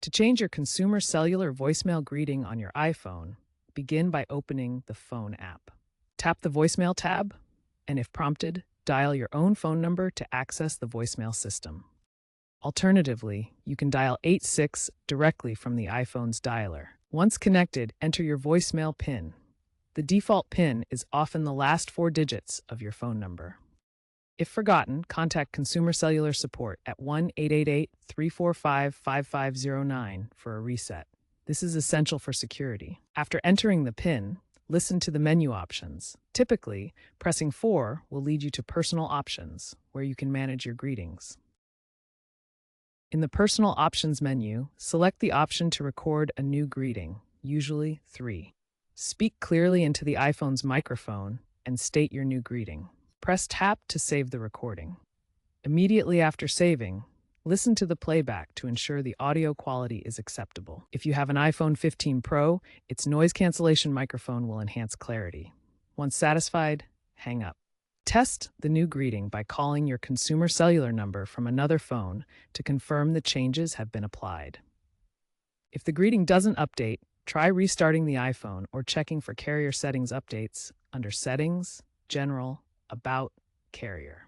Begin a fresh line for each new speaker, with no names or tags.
To change your consumer cellular voicemail greeting on your iPhone, begin by opening the Phone app. Tap the Voicemail tab, and if prompted, dial your own phone number to access the voicemail system. Alternatively, you can dial 86 directly from the iPhone's dialer. Once connected, enter your voicemail PIN. The default PIN is often the last four digits of your phone number. If forgotten, contact Consumer Cellular Support at 1-888-345-5509 for a reset. This is essential for security. After entering the PIN, listen to the menu options. Typically, pressing 4 will lead you to Personal Options, where you can manage your greetings. In the Personal Options menu, select the option to record a new greeting, usually 3. Speak clearly into the iPhone's microphone and state your new greeting. Press Tap to save the recording. Immediately after saving, listen to the playback to ensure the audio quality is acceptable. If you have an iPhone 15 Pro, its noise cancellation microphone will enhance clarity. Once satisfied, hang up. Test the new greeting by calling your consumer cellular number from another phone to confirm the changes have been applied. If the greeting doesn't update, try restarting the iPhone or checking for carrier settings updates under Settings, General, About, Carrier.